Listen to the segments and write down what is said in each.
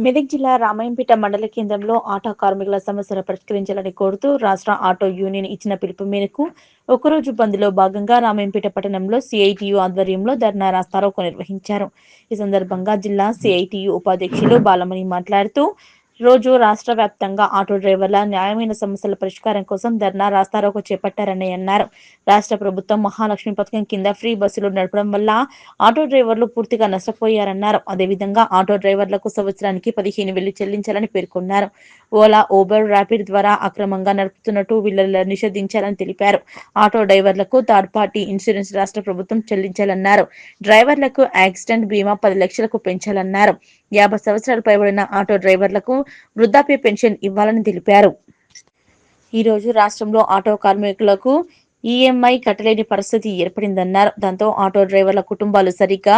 మెదక్ జిల్లా రామాయంపేట మండల కేంద్రంలో ఆటో కార్మికుల సమస్యలు పరిష్కరించాలని కోరుతూ రాష్ట్ర ఆటో యూనియన్ ఇచ్చిన పిలుపు మేరకు ఒకరోజు బంద్లో భాగంగా రామాయంపేట పట్టణంలో సిఐటియు ఆధ్వర్యంలో ధర్నా రాస్తారోకో నిర్వహించారు. ఈ సందర్భంగా జిల్లా సిఐటియు ఉపాధ్యక్షులు బాలమణి మాట్లాడుతూ రోజు రాష్ట్ర వ్యాప్తంగా ఆటో డ్రైవర్ల న్యాయమైన సమస్యల పరిష్కారం కోసం ధర్నా రాస్తారోకో చేపట్టారని అన్నారు. రాష్ట్ర ప్రభుత్వం మహాలక్ష్మి పథకం కింద ఫ్రీ బస్సులు నడపడం వల్ల ఆటో డ్రైవర్లు పూర్తిగా నష్టపోయారన్నారు. అదేవిధంగా ఆటో డ్రైవర్లకు సంవత్సరానికి 15,000 చెల్లించాలని పేర్కొన్నారు. ఓలా, ఊబర్, ర్యాపిడ్ ద్వారా అక్రమంగా నడుపుతున్న టూ వీలర్లను నిషేధించాలని తెలిపారు. ఆటో డ్రైవర్లకు థర్డ్ పార్టీ ఇన్సూరెన్స్ రాష్ట్ర ప్రభుత్వం చెల్లించాలన్నారు. డ్రైవర్లకు యాక్సిడెంట్ బీమా 10 లక్షలకు పెంచాలన్నారు. 50 సంవత్సరాలు పైబడిన ఆటో డ్రైవర్లకు వృద్ధాప్య పెన్షన్ ఇవ్వాలని తెలిపారు. ఈ రోజు రాష్ట్రంలో ఆటో కార్మికులకు ఈఎంఐ కట్టలేని పరిస్థితి ఏర్పడిందన్నారు. దాంతో ఆటో డ్రైవర్ల కుటుంబాలు సరిగ్గా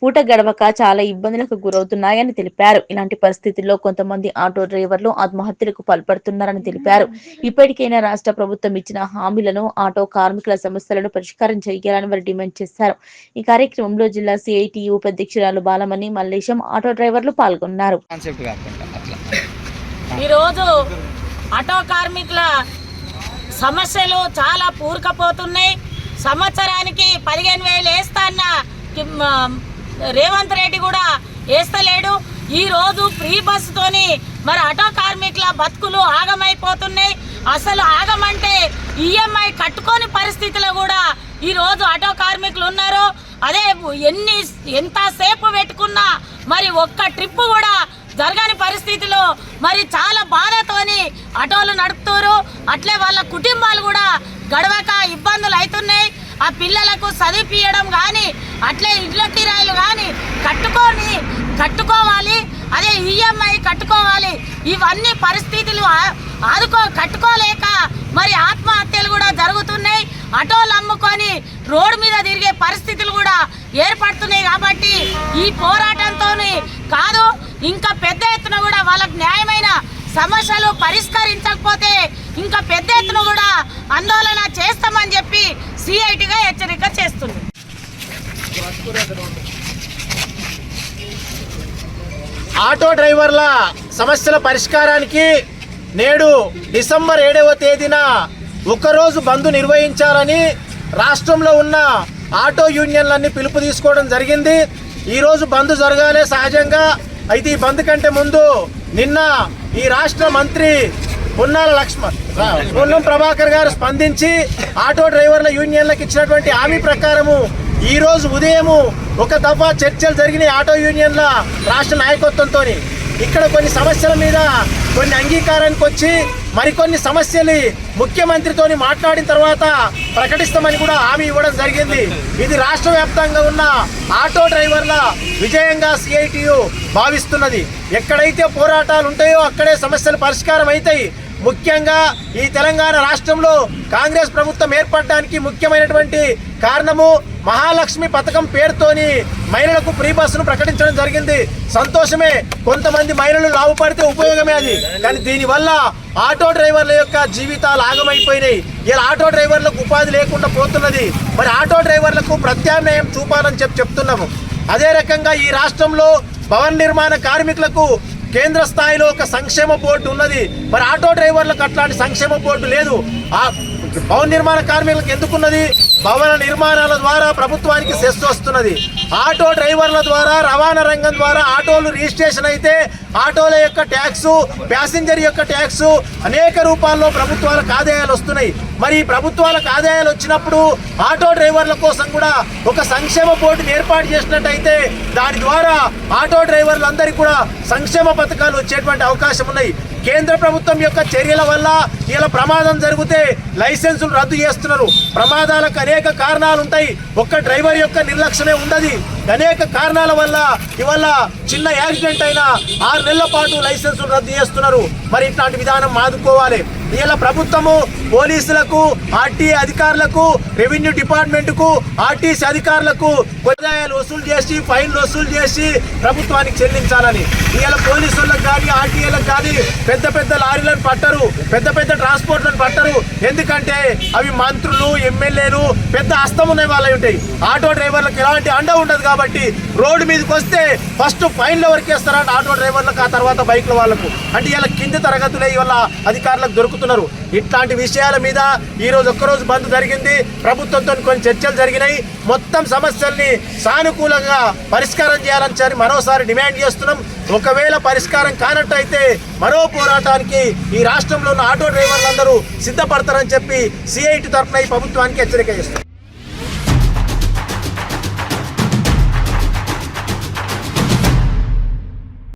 పూట గడవక చాలా ఇబ్బందులకు గురవుతున్నాయని తెలిపారు. ఇలాంటి పరిస్థితుల్లో కొంతమంది ఆటో డ్రైవర్లు ఆత్మహత్యలకు పాల్పడుతున్నారని తెలిపారు. ఇప్పటికైనా రాష్ట్ర ప్రభుత్వం ఇచ్చిన హామీలను ఆటో కార్మికుల సమస్యలను పరిష్కారం చేయాలని వారు డిమాండ్ చేశారు. ఈ కార్యక్రమంలో జిల్లా సిఐటియు ఉపాధ్యక్షురాలు బాలమణి, మల్లేశం, ఆటో డ్రైవర్లు పాల్గొన్నారు. ఈరోజు ఆటో కార్మికుల సమస్యలు చాలా పూరకపోతున్నాయి. సంవత్సరానికి 15,000 వేస్తా అన్న రేవంత్ రెడ్డి కూడా వేస్తలేడు. ఈరోజు ఫ్రీ బస్సుతోని మరి ఆటో కార్మికుల బతుకులు ఆగమైపోతున్నాయి. అసలు ఆగమంటే ఈఎంఐ కట్టుకోని పరిస్థితిలో కూడా ఈరోజు ఆటో కార్మికులు ఉన్నారు. అదే ఎంతసేపు పెట్టుకున్నా మరి ఒక్క ట్రిప్ కూడా జరగని పరిస్థితిలో మరి చాలా బాధతోని ఆటోలు నడుపుతారు. అట్లే వాళ్ళ కుటుంబాలు కూడా గడవక ఇబ్బందులు అవుతున్నాయి. ఆ పిల్లలకు చదివించడం కానీ అట్లే ఇళ్ళ కిరాయిలు కానీ కట్టుకోవాలి. అదే ఈఎంఐ కట్టుకోవాలి. ఇవన్నీ పరిస్థితులు కట్టుకోలేక మరి ఆత్మహత్యలు కూడా జరుగుతున్నాయి. ఆటోలు అమ్ముకొని రోడ్డు మీద తిరిగే పరిస్థితులు కూడా ఏర్పడుతున్నాయి. కాబట్టి ఈ పోరాటంతో కాదు, ఇంకా పెద్ద ఎత్తున కూడా వాళ్ళకు న్యాయమైన సమస్యలు పరిష్కరించకపోతే ఇంకా పెద్ద ఎత్తున కూడా ఆందోళన చేస్తామని చెప్పి సిఐటిగా హెచ్చరిక చేస్తుంది. ఆటో డ్రైవర్ల సమస్యల పరిష్కారానికి నేడు డిసెంబర్ 7వ తేదీన ఒకరోజు బంద్ నిర్వహించాలని రాష్ట్రంలో ఉన్న ఆటో యూనియన్లన్నీ పిలుపు తీసుకోవడం జరిగింది. ఈరోజు బంద్ జరగాలి సహజంగా. అయితే ఈ బంద్ కంటే ముందు నిన్న ఈ రాష్ట్ర మంత్రి పొన్నం ప్రభాకర్ గారు స్పందించి ఆటో డ్రైవర్ల యూనియన్లకు ఇచ్చినటువంటి హామీ ప్రకారము ఈ రోజు ఉదయము ఒక దఫా చర్చలు జరిగినాయి ఆటో యూనియన్ల రాష్ట్ర నాయకత్వంతో. ఇక్కడ కొన్ని సమస్యల మీద కొన్ని అంగీకారానికి వచ్చి మరికొన్ని సమస్యలు ముఖ్యమంత్రితో మాట్లాడిన తర్వాత ప్రకటిస్తామని కూడా హామీ ఇవ్వడం జరిగింది. ఇది రాష్ట్ర వ్యాప్తంగా ఉన్న ఆటో డ్రైవర్ల విజయంగా సిఐటియు భావిస్తున్నది. ఎక్కడైతే పోరాటాలు ఉంటాయో అక్కడే సమస్యలు పరిష్కారం అవుతాయి. ముఖ్యంగా ఈ తెలంగాణ రాష్ట్రంలో కాంగ్రెస్ ప్రభుత్వం ఏర్పడడానికి ముఖ్యమైనటువంటి కారణము మహాలక్ష్మి పథకం పేరుతోని మహిళలకు ఫ్రీ బస్సును ప్రకటించడం జరిగింది. సంతోషమే, కొంతమంది మహిళలు లాభపడితే ఉపయోగమే అది. కానీ దీనివల్ల ఆటో డ్రైవర్ల యొక్క జీవితాలు ఆగమైపోయినాయి. ఇలా ఆటో డ్రైవర్లకు ఉపాధి లేకుండా పోతున్నది. మరి ఆటో డ్రైవర్లకు ప్రత్యామ్నాయం చూపాలని చెప్తున్నాము. అదే రకంగా ఈ రాష్ట్రంలో భవన నిర్మాణ కార్మికులకు కేంద్ర స్థాయిలో ఒక సంక్షేమ బోర్డు ఉన్నది. మరి ఆటో డ్రైవర్లకు అట్లాంటి సంక్షేమ బోర్డు లేదు. భవన నిర్మాణ కార్మికులకు ఎందుకున్నది? భవన నిర్మాణాల ద్వారా ప్రభుత్వానికి సెస్ వస్తున్నది. ఆటో డ్రైవర్ల ద్వారా రవాణా రంగం ద్వారా ఆటోలు రిజిస్ట్రేషన్ అయితే ఆటోల యొక్క ట్యాక్సు, ప్యాసింజర్ యొక్క ట్యాక్సు అనేక రూపాల్లో ప్రభుత్వాలకు ఆదాయాలు వస్తున్నాయి. మరి ప్రభుత్వాలకు ఆదాయాలు వచ్చినప్పుడు ఆటో డ్రైవర్ల కోసం కూడా ఒక సంక్షేమ బోర్డుని ఏర్పాటు చేసినట్టయితే దాని ద్వారా ఆటో డ్రైవర్లందరికీ కూడా సంక్షేమ పథకాలు వచ్చేటువంటి అవకాశం ఉన్నాయి. కేంద్ర ప్రభుత్వం యొక్క చర్యల వల్ల ఇలా ప్రమాదం జరిగితే లైసెన్సులు రద్దు చేస్తున్నారు. ప్రమాదాలకు అనేక కారణాలు ఉంటాయి. ఒక్క డ్రైవర్ యొక్క నిర్లక్ష్యమే ఉండదు. అనేక కారణాల వల్ల ఇవాళ చిన్న యాక్సిడెంట్ అయినా 6 నెలల పాటు లైసెన్సులు రద్దు చేస్తున్నారు. మరి ఇట్లాంటి విధానం ఆదుకోవాలి. ఇలా ప్రభుత్వము పోలీసులకు, ఆర్టీఏ అధికారులకు, రెవెన్యూ డిపార్ట్మెంట్కు, ఆర్టీసీ అధికారులకు ఆదాయాలు వసూలు చేసి ఫైన్లు వసూలు చేసి ప్రభుత్వానికి చెల్లించాలని. ఇలా పోలీసులకు కానీ ఆర్టీఏలకు కానీ పెద్ద పెద్ద లారీలను పట్టరు, పెద్ద పెద్ద ట్రాన్స్పోర్ట్లను పట్టరు. ఎందుకంటే అవి మంత్రులు ఎమ్మెల్యేలు పెద్ద హస్తం ఉన్నాయి వాళ్ళవి ఉంటాయి. ఆటో డ్రైవర్లకు ఎలాంటి అండ ఉండదు కాబట్టి రోడ్డు మీదకి వస్తే ఫస్ట్ ఫైన్ల వరకు వేస్తారంటే ఆటో డ్రైవర్లకు, ఆ తర్వాత బైక్ల వాళ్ళకు. అంటే ఇలా కింది తరగతులే ఇవాళ అధికారులకు దొరుకుతున్నారు. ఇట్లాంటి విషయాల మీద ఈరోజు ఒక్కరోజు బంద్ జరిగింది. ప్రభుత్వంతో కొన్ని చర్చలు జరిగినాయి. మొత్తం సమస్యల్ని సానుకూలంగా పరిష్కారం చేయాలని మరోసారి డిమాండ్ చేస్తున్నాం. ఒకవేళ పరిష్కారం కానట్టయితే మరో పోరాటానికి ఈ రాష్ట్రంలో ఉన్న ఆటో డ్రైవర్లందరూ సిద్ధపడతారని చెప్పి సిఐటి తరఫున ఈ ప్రభుత్వానికి హెచ్చరిక చేస్తున్నాం.